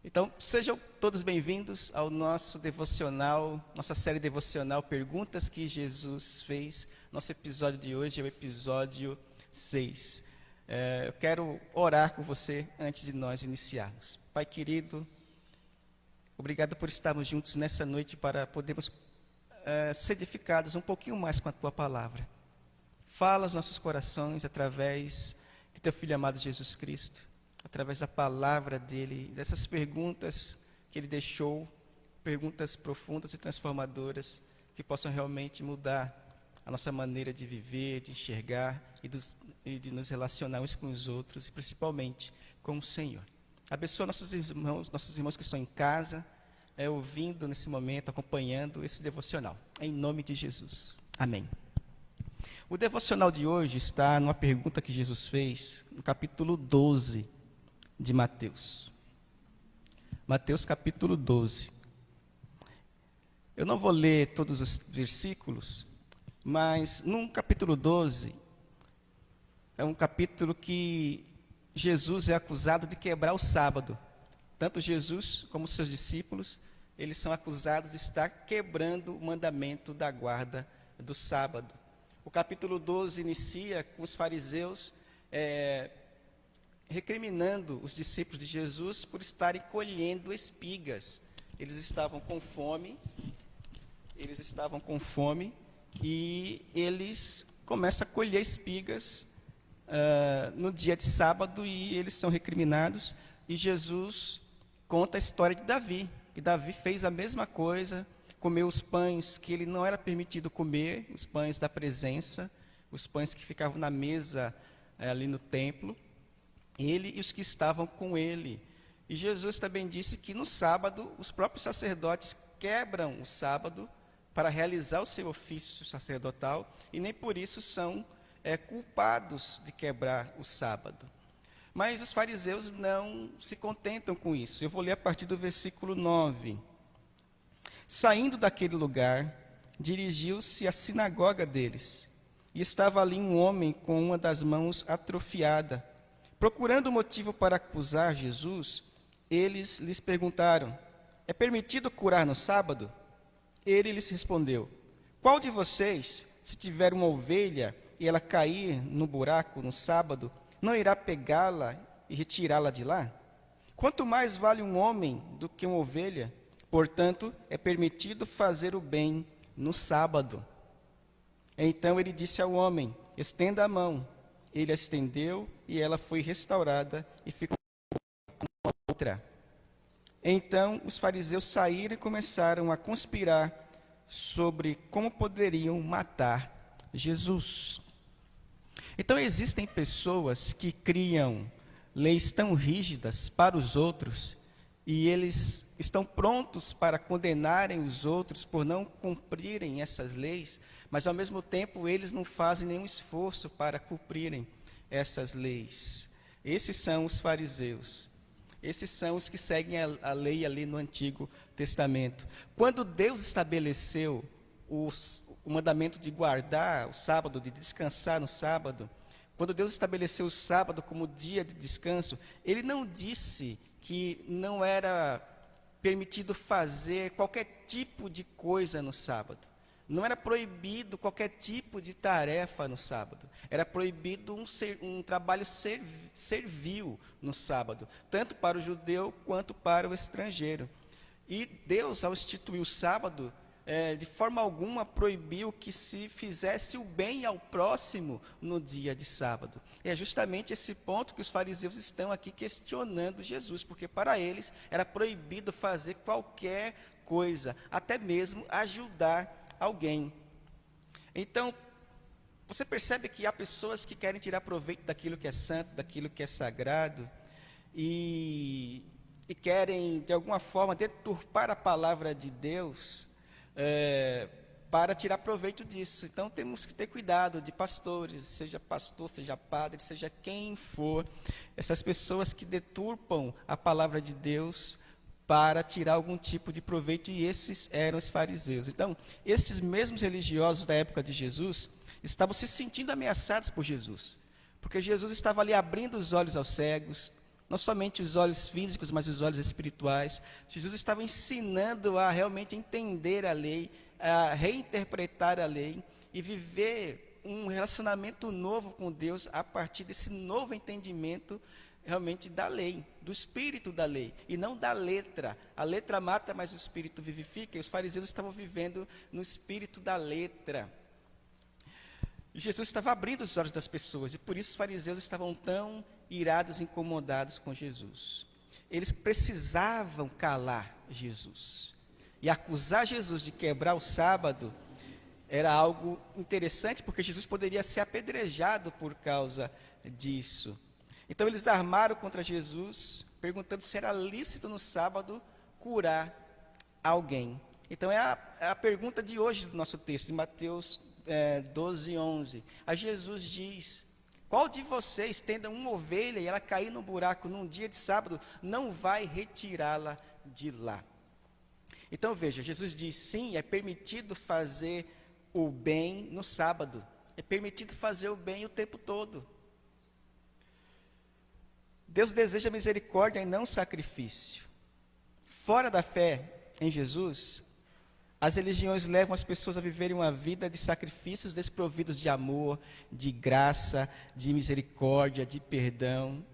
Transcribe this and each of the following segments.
Então, sejam todos bem-vindos ao nosso devocional, nossa série devocional Perguntas que Jesus Fez. Nosso episódio de hoje é o episódio 6. Eu quero orar com você antes de nós iniciarmos. Pai querido, obrigado por estarmos juntos nessa noite para podermos ser edificados um pouquinho mais com a Tua Palavra. Fala aos nossos corações através de Teu Filho amado Jesus Cristo, através da palavra dEle, dessas perguntas que Ele deixou, perguntas profundas e transformadoras, que possam realmente mudar a nossa maneira de viver, de enxergar e de nos relacionar uns com os outros, e principalmente com o Senhor. Abençoa nossos irmãos que estão em casa, ouvindo nesse momento, acompanhando esse devocional. Em nome de Jesus. Amém. O devocional de hoje está numa pergunta que Jesus fez, no capítulo 12 de Mateus. Mateus capítulo 12. Eu não vou ler todos os versículos, mas no capítulo 12, é um capítulo que Jesus é acusado de quebrar o sábado. Tanto Jesus como seus discípulos, eles são acusados de estar quebrando o mandamento da guarda do sábado. O capítulo 12 inicia com os fariseus recriminando os discípulos de Jesus por estarem colhendo espigas. Eles estavam com fome e eles começam a colher espigas no dia de sábado, e eles são recriminados. E Jesus conta a história de Davi, que Davi fez a mesma coisa, comeu os pães que ele não era permitido comer, os pães da presença, os pães que ficavam na mesa ali no templo, ele e os que estavam com ele. E Jesus também disse que no sábado, os próprios sacerdotes quebram o sábado para realizar o seu ofício sacerdotal, e nem por isso são culpados de quebrar o sábado. Mas os fariseus não se contentam com isso. Eu vou ler a partir do versículo 9. Saindo daquele lugar, dirigiu-se à sinagoga deles, e estava ali um homem com uma das mãos atrofiada. Procurando motivo para acusar Jesus, eles lhes perguntaram: é permitido curar no sábado? Ele lhes respondeu: qual de vocês, se tiver uma ovelha e ela cair no buraco no sábado, não irá pegá-la e retirá-la de lá? Quanto mais vale um homem do que uma ovelha? Portanto, é permitido fazer o bem no sábado. Então ele disse ao homem: estenda a mão. Ele a estendeu e ela foi restaurada e ficou com a outra. Então os fariseus saíram e começaram a conspirar sobre como poderiam matar Jesus. Então existem pessoas que criam leis tão rígidas para os outros, e eles estão prontos para condenarem os outros por não cumprirem essas leis, mas ao mesmo tempo eles não fazem nenhum esforço para cumprirem essas leis. Esses são os fariseus. Esses são os que seguem a lei ali no Antigo Testamento. Quando Deus estabeleceu o mandamento de guardar o sábado, de descansar no sábado, quando Deus estabeleceu o sábado como dia de descanso, Ele não disse que não era permitido fazer qualquer tipo de coisa no sábado. Não era proibido qualquer tipo de tarefa no sábado. Era proibido um trabalho servil no sábado, tanto para o judeu quanto para o estrangeiro. E Deus, ao instituir o sábado, de forma alguma proibiu que se fizesse o bem ao próximo no dia de sábado. E é justamente esse ponto que os fariseus estão aqui questionando Jesus, porque para eles era proibido fazer qualquer coisa, até mesmo ajudar alguém. Então, você percebe que há pessoas que querem tirar proveito daquilo que é santo, daquilo que é sagrado, e querem, de alguma forma, deturpar a palavra de Deus, para tirar proveito disso. Então temos que ter cuidado de pastores, seja pastor, seja padre, seja quem for, essas pessoas que deturpam a palavra de Deus para tirar algum tipo de proveito, e esses eram os fariseus. Então, esses mesmos religiosos da época de Jesus, estavam se sentindo ameaçados por Jesus, porque Jesus estava ali abrindo os olhos aos cegos, não somente os olhos físicos, mas os olhos espirituais. Jesus estava ensinando a realmente entender a lei, a reinterpretar a lei e viver um relacionamento novo com Deus a partir desse novo entendimento realmente da lei, do espírito da lei, e não da letra. A letra mata, mas o espírito vivifica, e os fariseus estavam vivendo no espírito da letra. E Jesus estava abrindo os olhos das pessoas, e por isso os fariseus estavam tão irados e incomodados com Jesus. Eles precisavam calar Jesus. E acusar Jesus de quebrar o sábado era algo interessante, porque Jesus poderia ser apedrejado por causa disso. Então eles armaram contra Jesus, perguntando se era lícito no sábado curar alguém. Então é a pergunta de hoje do nosso texto, de Mateus 12, 11. A Jesus diz: qual de vocês, tendo uma ovelha e ela cair no buraco num dia de sábado, não vai retirá-la de lá? Então veja, Jesus diz, sim, é permitido fazer o bem no sábado. É permitido fazer o bem o tempo todo. Deus deseja misericórdia e não sacrifício. Fora da fé em Jesus, as religiões levam as pessoas a viverem uma vida de sacrifícios desprovidos de amor, de graça, de misericórdia, de perdão.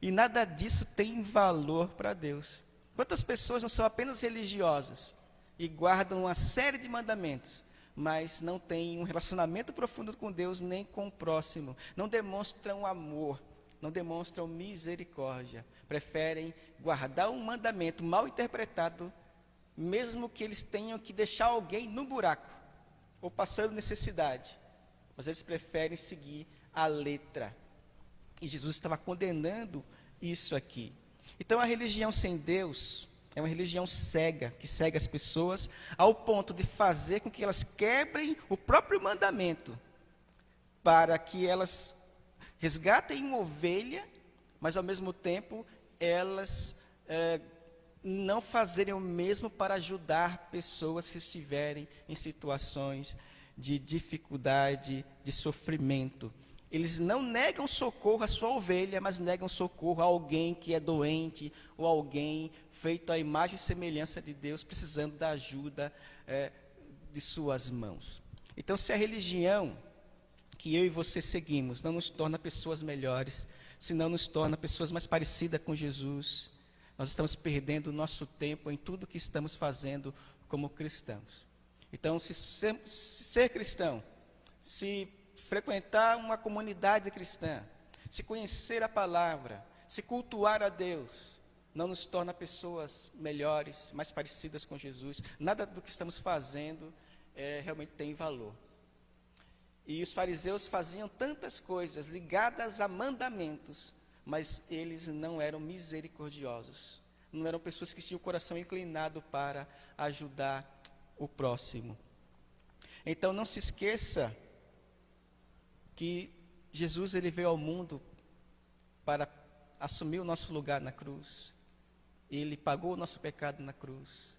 E nada disso tem valor para Deus. Quantas pessoas não são apenas religiosas e guardam uma série de mandamentos, mas não têm um relacionamento profundo com Deus nem com o próximo, não demonstram amor, não demonstram misericórdia, preferem guardar um mandamento mal interpretado, mesmo que eles tenham que deixar alguém no buraco, ou passando necessidade, mas eles preferem seguir a letra. E Jesus estava condenando isso aqui. Então a religião sem Deus é uma religião cega, que cega as pessoas ao ponto de fazer com que elas quebrem o próprio mandamento, para que elas resgatem uma ovelha, mas ao mesmo tempo elas não fazerem o mesmo para ajudar pessoas que estiverem em situações de dificuldade, de sofrimento. Eles não negam socorro à sua ovelha, mas negam socorro a alguém que é doente, ou alguém feito à imagem e semelhança de Deus, precisando da ajuda de suas mãos. Então, se a religião que eu e você seguimos não nos torna pessoas melhores, se não nos torna pessoas mais parecidas com Jesus, nós estamos perdendo o nosso tempo em tudo que estamos fazendo como cristãos. Então, se ser cristão, se frequentar uma comunidade cristã, se conhecer a palavra, se cultuar a Deus, não nos torna pessoas melhores, mais parecidas com Jesus. Nada do que estamos fazendo realmente tem valor. E os fariseus faziam tantas coisas ligadas a mandamentos, mas eles não eram misericordiosos. Não eram pessoas que tinham o coração inclinado para ajudar o próximo. Então não se esqueça que Jesus ele veio ao mundo para assumir o nosso lugar na cruz. Ele pagou o nosso pecado na cruz.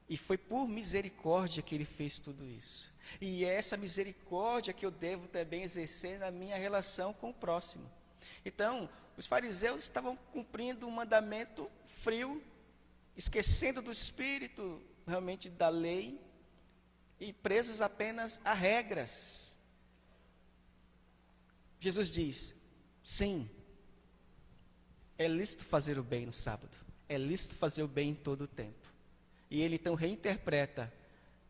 E foi por misericórdia que ele fez tudo isso. E é essa misericórdia que eu devo também exercer na minha relação com o próximo. Então, os fariseus estavam cumprindo um mandamento frio, esquecendo do espírito realmente da lei e presos apenas a regras. Jesus diz, sim, é lícito fazer o bem no sábado, é lícito fazer o bem em todo o tempo. E ele então reinterpreta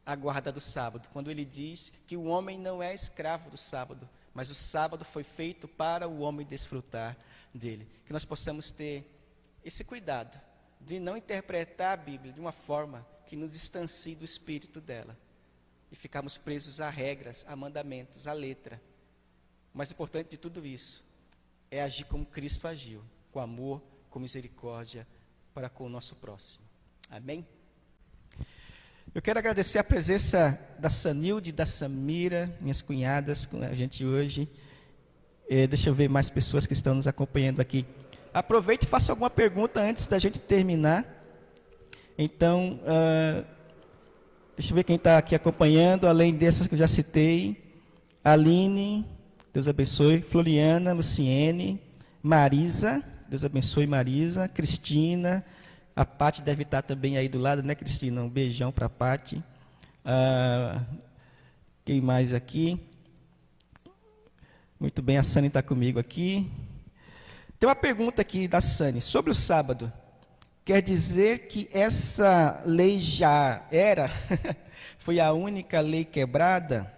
a guarda do sábado, quando ele diz que o homem não é escravo do sábado, mas o sábado foi feito para o homem desfrutar dele. Que nós possamos ter esse cuidado de não interpretar a Bíblia de uma forma que nos distancie do espírito dela e ficarmos presos a regras, a mandamentos, a letra. O mais importante de tudo isso é agir como Cristo agiu, com amor, com misericórdia para com o nosso próximo. Amém? Eu quero agradecer a presença da Sanilde e da Samira, minhas cunhadas, com a gente hoje. Deixa eu ver mais pessoas que estão nos acompanhando aqui. Aproveite e faça alguma pergunta antes da gente terminar. Então, deixa eu ver quem está aqui acompanhando, além dessas que eu já citei. Aline, Deus abençoe. Floriana, Luciene, Marisa, Deus abençoe Marisa. Cristina, a Pati deve estar também aí do lado, né, Cristina? Um beijão para a Pati. Quem mais aqui? Muito bem, a Sani está comigo aqui. Tem uma pergunta aqui da Sani. Sobre o sábado, quer dizer que essa lei já era? Foi a única lei quebrada?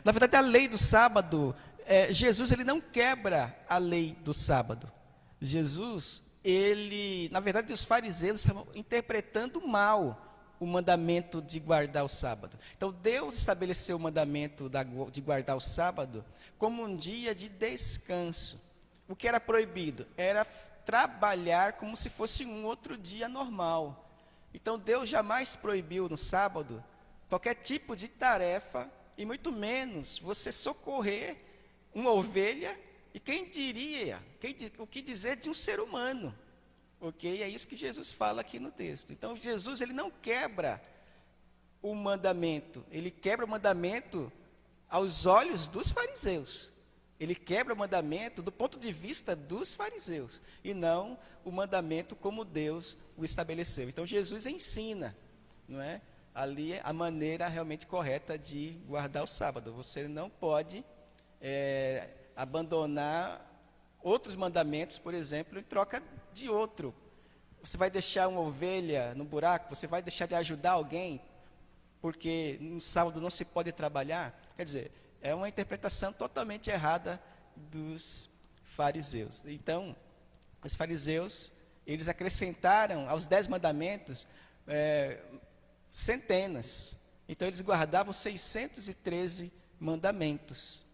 Na verdade, a lei do sábado, Jesus ele não quebra a lei do sábado. Jesus, na verdade, os fariseus estavam interpretando mal o mandamento de guardar o sábado. Então, Deus estabeleceu o mandamento de guardar o sábado como um dia de descanso. O que era proibido? Era trabalhar como se fosse um outro dia normal. Então, Deus jamais proibiu no sábado qualquer tipo de tarefa, e muito menos você socorrer uma ovelha, e o que dizer de um ser humano? Ok? É isso que Jesus fala aqui no texto. Então, Jesus ele não quebra o mandamento, ele quebra o mandamento aos olhos dos fariseus. Ele quebra o mandamento do ponto de vista dos fariseus, e não o mandamento como Deus o estabeleceu. Então, Jesus ensina, não é? Ali a maneira realmente correta de guardar o sábado. Você não pode abandonar outros mandamentos, por exemplo, em troca de outro. Você vai deixar uma ovelha no buraco? Você vai deixar de ajudar alguém? Porque no sábado não se pode trabalhar? Quer dizer, é uma interpretação totalmente errada dos fariseus. Então, os fariseus, eles acrescentaram aos 10 mandamentos centenas. Então, eles guardavam 613 mandamentos.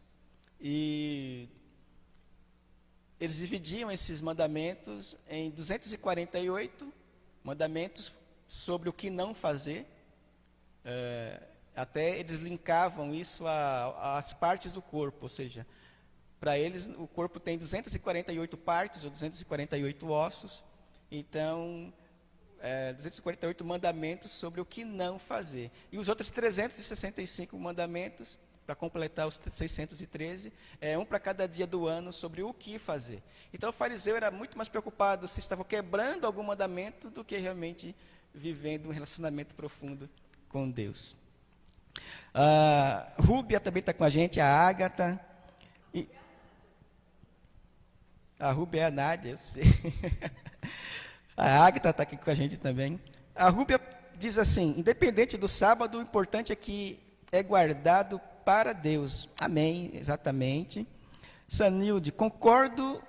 E eles dividiam esses mandamentos em 248 mandamentos sobre o que não fazer. Até eles linkavam isso às partes do corpo, ou seja, para eles o corpo tem 248 partes, ou 248 ossos. Então, 248 mandamentos sobre o que não fazer. E os outros 365 mandamentos, para completar os 613, um para cada dia do ano sobre o que fazer. Então o fariseu era muito mais preocupado se estava quebrando algum mandamento do que realmente vivendo um relacionamento profundo com Deus. A Rúbia também está com a gente, a Ágata. A Rúbia é a Nádia, eu sei. A Ágata está aqui com a gente também. A Rúbia diz assim: independente do sábado, o importante é que é guardado para Deus. Amém, exatamente. Sanilde, concordo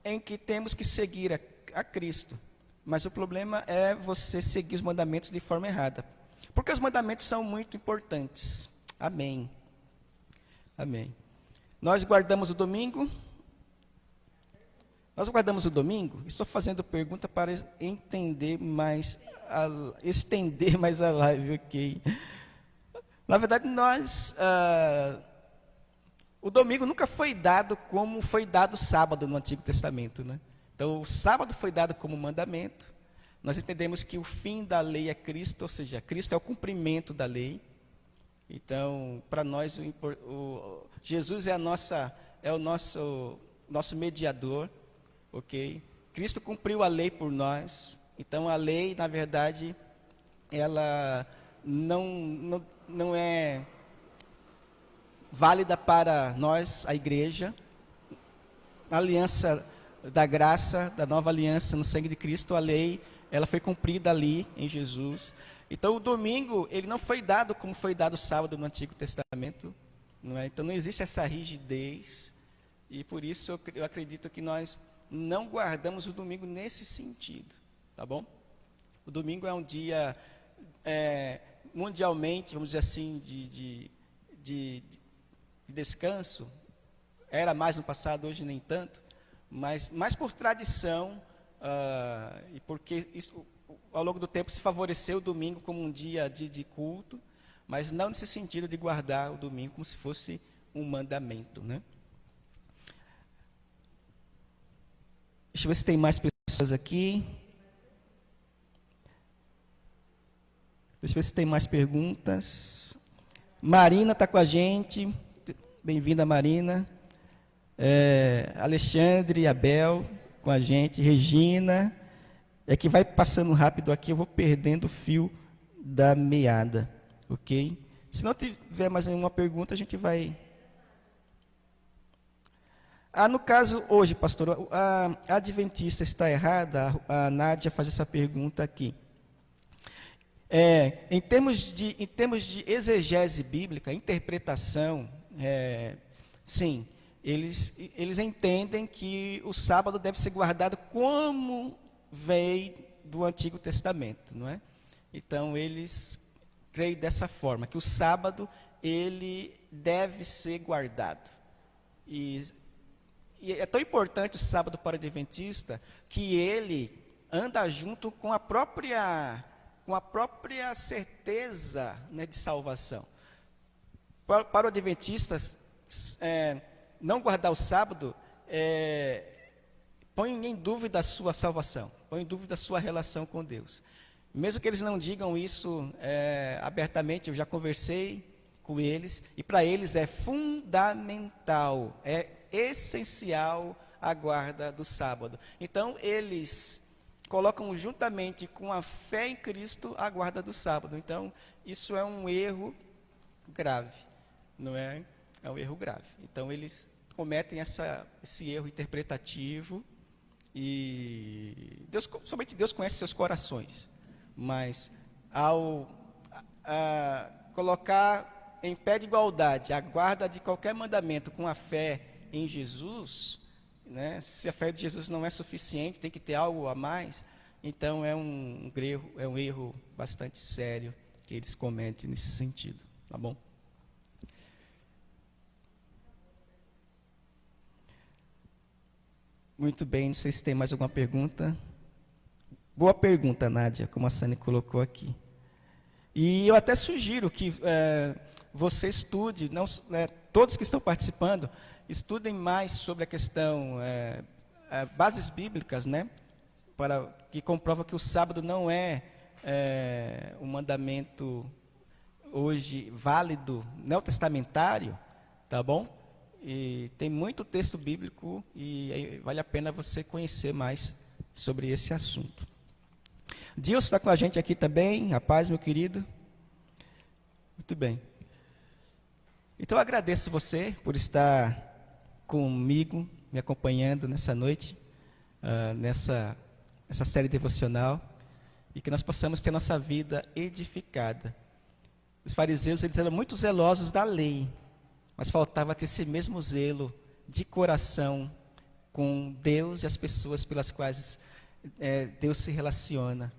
em que temos que seguir a Cristo, mas o problema é você seguir os mandamentos de forma errada, porque os mandamentos são muito importantes. Amém. Amém. Nós guardamos o domingo? Nós guardamos o domingo? Estou fazendo pergunta para entender mais, estender mais a live, ok? Na verdade, o domingo nunca foi dado como foi dado o sábado no Antigo Testamento, né? Então, o sábado foi dado como mandamento. Nós entendemos que o fim da lei é Cristo, ou seja, Cristo é o cumprimento da lei. Então, para nós, Jesus é o nosso mediador, ok? Cristo cumpriu a lei por nós. Então, a lei, na verdade, ela não é válida para nós, a igreja. A aliança da graça, da nova aliança no sangue de Cristo, a lei, ela foi cumprida ali em Jesus. Então, o domingo, ele não foi dado como foi dado o sábado no Antigo Testamento, não é? Então, não existe essa rigidez, e por isso eu acredito que nós não guardamos o domingo nesse sentido, tá bom? O domingo é um dia, mundialmente, vamos dizer assim, de descanso. Era mais no passado, hoje nem tanto, mas mais por tradição, e porque isso, ao longo do tempo se favoreceu o domingo como um dia de culto, mas não nesse sentido de guardar o domingo como se fosse um mandamento, né? Deixa eu ver se tem mais pessoas aqui. Deixa eu ver se tem mais perguntas. Marina está com a gente. Bem-vinda, Marina. Alexandre, Abel com a gente. Regina. É que vai passando rápido aqui, eu vou perdendo o fio da meada. Ok? Se não tiver mais nenhuma pergunta, a gente vai... no caso, hoje, pastor, a adventista está errada? A Nádia faz essa pergunta aqui. Em termos de exegese bíblica, interpretação, sim, eles entendem que o sábado deve ser guardado como veio do Antigo Testamento, não é? Então, eles creem dessa forma, que o sábado, ele deve ser guardado. E é tão importante o sábado para o adventista, que ele anda junto com a própria certeza, né, de salvação. Para o adventista, não guardar o sábado põe em dúvida a sua salvação, põe em dúvida a sua relação com Deus. Mesmo que eles não digam isso abertamente, eu já conversei com eles, e para eles é fundamental, é essencial a guarda do sábado. Então, eles colocam juntamente com a fé em Cristo a guarda do sábado. Então, isso é um erro grave, não é? É um erro grave. Então, eles cometem esse erro interpretativo e somente Deus conhece seus corações. Mas, ao colocar em pé de igualdade a guarda de qualquer mandamento com a fé em Jesus, né, se a fé de Jesus não é suficiente, tem que ter algo a mais, então é um erro bastante sério que eles cometem nesse sentido, tá bom? Muito bem, não sei se tem mais alguma pergunta. Boa pergunta, Nádia, como a Sani colocou aqui. E eu até sugiro que você estude, todos que estão participando, estudem mais sobre a questão, bases bíblicas, né? Que comprova que o sábado não é um mandamento hoje válido, neotestamentário, tá bom? E tem muito texto bíblico e vale a pena você conhecer mais sobre esse assunto. Dilson está com a gente aqui também, rapaz, meu querido. Muito bem. Então, eu agradeço você por estar comigo, me acompanhando nessa noite, nessa série devocional, e que nós possamos ter nossa vida edificada. Os fariseus, eles eram muito zelosos da lei, mas faltava ter esse mesmo zelo de coração com Deus e as pessoas pelas quais Deus se relaciona.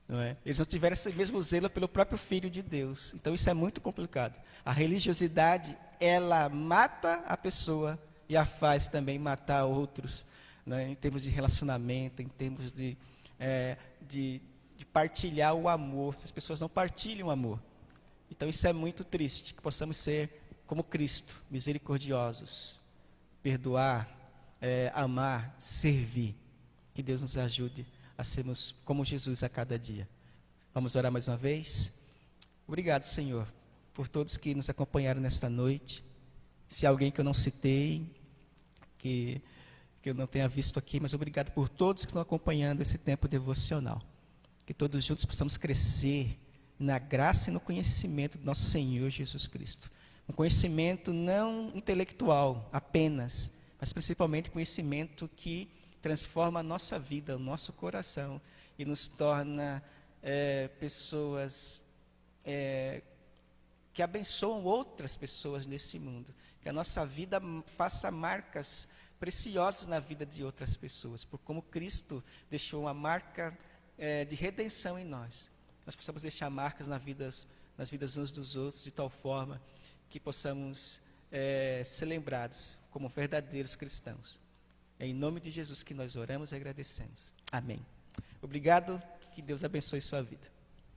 Não é? Eles não tiveram esse mesmo zelo pelo próprio Filho de Deus. Então isso é muito complicado. A religiosidade, ela mata a pessoa e a faz também matar outros, né? Em termos de relacionamento, em termos de partilhar o amor. As pessoas não partilham o amor. Então isso é muito triste, que possamos ser como Cristo, misericordiosos, perdoar, amar, servir. Que Deus nos ajude a sermos como Jesus a cada dia. Vamos orar mais uma vez? Obrigado, Senhor, por todos que nos acompanharam nesta noite. Se há alguém que eu não citei, que eu não tenha visto aqui, mas obrigado por todos que estão acompanhando esse tempo devocional. Que todos juntos possamos crescer na graça e no conhecimento do nosso Senhor Jesus Cristo. Um conhecimento não intelectual apenas, mas principalmente conhecimento que transforma a nossa vida, o nosso coração, e nos torna pessoas que abençoam outras pessoas nesse mundo. Que a nossa vida faça marcas preciosas na vida de outras pessoas, por como Cristo deixou uma marca de redenção em nós. Nós possamos deixar marcas nas vidas uns dos outros, de tal forma que possamos ser lembrados como verdadeiros cristãos. É em nome de Jesus que nós oramos e agradecemos. Amém. Obrigado, que Deus abençoe sua vida.